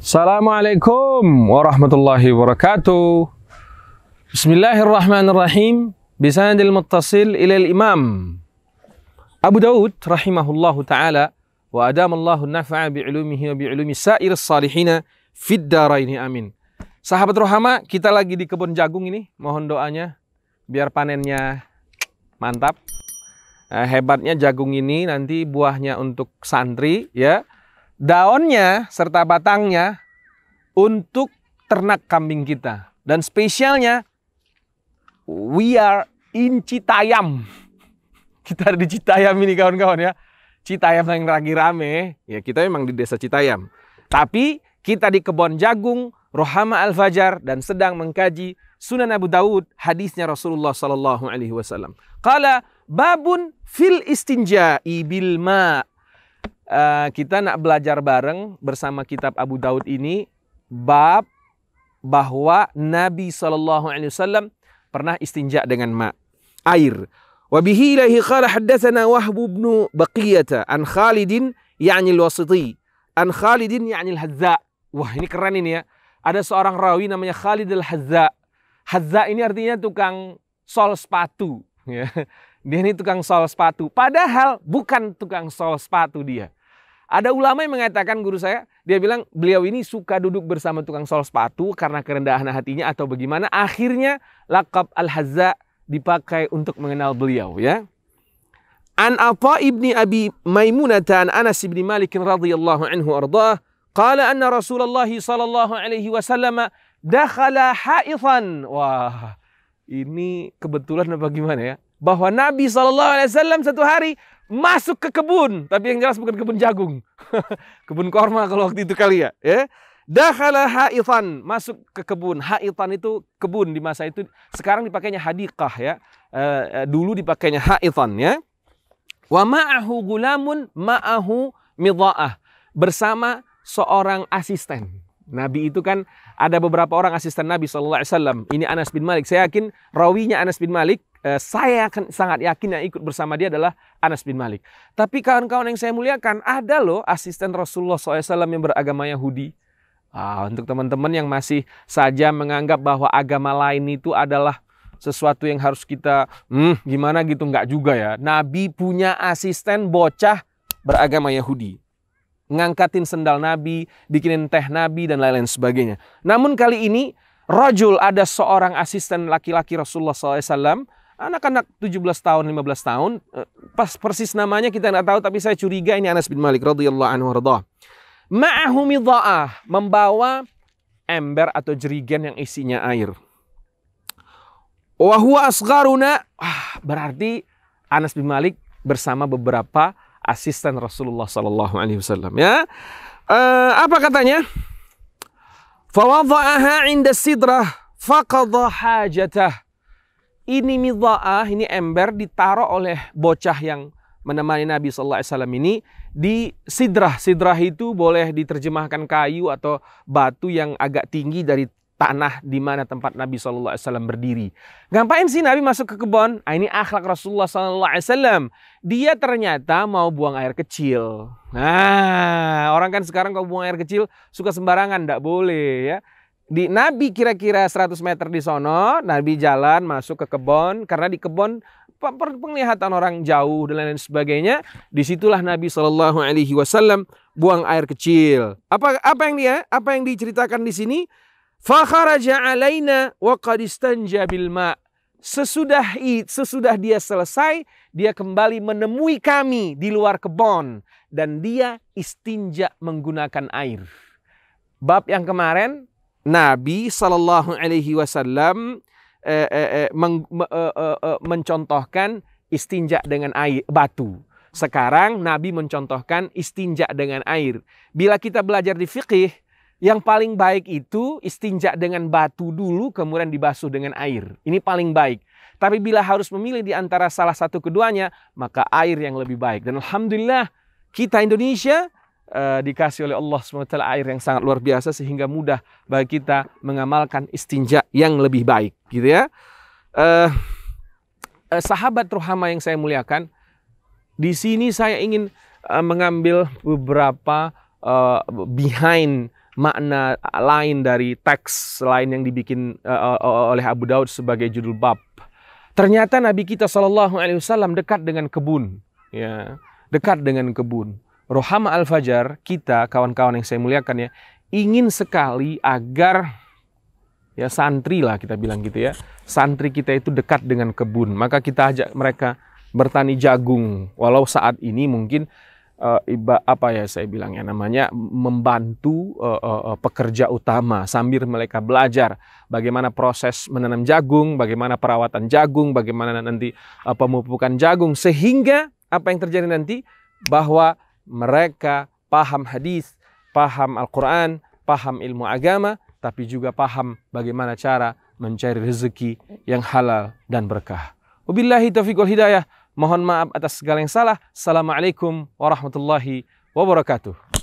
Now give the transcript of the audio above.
Assalamualaikum warahmatullahi wabarakatuh. Bismillahirrahmanirrahim. Bisanadil muttasil ilal imam Abu Daud rahimahullahu ta'ala wa adamallahu nafa'a bi'ulumihi wa bi'ulumi sa'iris salihina fid daraini amin. Sahabat rohama, kita lagi di kebun jagung ini. Mohon doanya biar panennya mantap. Hebatnya jagung ini nanti buahnya untuk santri ya. Daunnya serta batangnya untuk ternak kambing kita. Dan spesialnya, we are in Citayam. Kita ada di Citayam ini kawan-kawan ya. Citayam yang lagi rame. Ya kita memang di desa Citayam. Tapi kita di kebun jagung, Rohama Al-Fajar, dan sedang mengkaji Sunan Abu Daud, hadisnya Rasulullah Sallallahu Alaihi Wasallam. Qala babun fil istinja'i bil ma'. Kita nak belajar bareng bersama kitab Abu Daud ini bab bahwa Nabi SAW pernah istinja dengan air. Wa bihi ilaihi qala haddatsana Wahb bin Baqiyah an Khalidin ya'ni al-Wasiti an Khalidin ya'ni al-Hazza. Wah, ini keren ini ya. Ada seorang rawi namanya Khalid al-Hazza. Hazza ini artinya tukang sol sepatu ya. Dia ini tukang sol sepatu, padahal bukan tukang sol sepatu dia. Ada ulama yang mengatakan, guru saya, dia bilang beliau ini suka duduk bersama tukang sol sepatu karena kerendahan hatinya atau bagaimana. Akhirnya laqab Al-Hazza dipakai untuk mengenal beliau ya. An Atha ibni Abi Maimunah an Anas ibn Malik radhiyallahu anhu ardah, qala anna Rasulullah sallallahu alaihi wasallam dakhala haithan. Wah, ini kebetulan apa gimana ya? Bahwa Nabi SAW satu hari masuk ke kebun, tapi yang jelas bukan kebun jagung, kebun korma kalau waktu itu kali ya. Dakhala haithan, masuk ke kebun. Haithan itu kebun di masa itu, sekarang dipakainya hadiqah ya. Dulu dipakainya haithan ya. Wa ma'ahu gulamun ma'ahu midha'ah, bersama seorang asisten. Nabi itu kan ada beberapa orang asisten Nabi SAW. Ini Anas bin Malik. Saya yakin rawinya Anas bin Malik. Saya akan sangat yakin yang ikut bersama dia adalah Anas bin Malik. Tapi kawan-kawan yang saya muliakan, ada loh asisten Rasulullah SAW yang beragama Yahudi. Untuk teman-teman yang masih saja menganggap bahwa agama lain itu adalah sesuatu yang harus kita gimana gitu, enggak juga ya. Nabi punya asisten bocah beragama Yahudi. Ngangkatin sendal Nabi, bikinin teh Nabi, dan lain-lain sebagainya. Namun kali ini, rajul, ada seorang asisten laki-laki Rasulullah SAW, anak-anak 17 tahun, 15 tahun, pas persis namanya kita nggak tahu, tapi saya curiga ini Anas bin Malik radhiyallahu anhu radhah. Ma'ahu midha'ah, membawa ember atau jerigen yang isinya air. Wa huwa asgharuna, berarti Anas bin Malik bersama beberapa asisten Rasulullah Sallallahu Alaihi Wasallam ya. Apa katanya? Fawadha'aha 'inda sidrah faqadha hajatah. Ini midha'ah, ini ember ditaruh oleh bocah yang menemani Nabi Sallallahu Alaihi Wasallam ini di sidrah. Sidrah itu boleh diterjemahkan kayu atau batu yang agak tinggi dari tanah di mana tempat Nabi Sallallahu Alaihi Wasallam berdiri. Ngapain sih Nabi masuk ke kebun? Ini akhlak Rasulullah Sallallahu Alaihi Wasallam. Dia ternyata mau buang air kecil. Nah, orang kan sekarang kalau buang air kecil suka sembarangan, tidak boleh ya. Di Nabi kira-kira 100 meter di sono, Nabi jalan masuk ke kebun, karena di kebun penglihatan orang jauh dan lain sebagainya. Disitulah Nabi Sallallahu Alaihi Wasallam buang air kecil. Apa yang diceritakan di sini? Fa kharaja alaina wa qad istanja bil ma'. Sesudah dia selesai, dia kembali menemui kami di luar kebun dan dia istinja menggunakan air. Bab yang kemarin Nabi Sallallahu Alaihi Wasallam mencontohkan istinja dengan air batu. Sekarang Nabi mencontohkan istinja dengan air. Bila kita belajar di fikih, yang paling baik itu istinja dengan batu dulu, kemudian dibasuh dengan air. Ini paling baik. Tapi bila harus memilih di antara salah satu keduanya, maka air yang lebih baik. Dan alhamdulillah kita Indonesia dikasih oleh Allah SWT air yang sangat luar biasa, sehingga mudah bagi kita mengamalkan istinja yang lebih baik. Gitu ya. Sahabat rohama yang saya muliakan, di sini saya ingin mengambil beberapa behind makna lain dari teks lain yang dibikin oleh Abu Daud sebagai judul bab. Ternyata Nabi kita SAW dekat dengan kebun, ya, dekat dengan kebun. Rohama Al-Fajar, kita kawan-kawan yang saya muliakan ya, ingin sekali agar ya santri lah kita bilang gitu ya, santri kita itu dekat dengan kebun. Maka kita ajak mereka bertani jagung, walau saat ini mungkin saya bilang ya, namanya membantu pekerja utama sambil mereka belajar bagaimana proses menanam jagung, bagaimana perawatan jagung, bagaimana nanti pemupukan jagung, sehingga apa yang terjadi nanti bahwa mereka paham hadis, paham Al-Quran, paham ilmu agama, tapi juga paham bagaimana cara mencari rezeki yang halal dan berkah. Wabillahi taufiq wal hidayah. Mohon maaf atas segala yang salah. Assalamualaikum warahmatullahi wabarakatuh.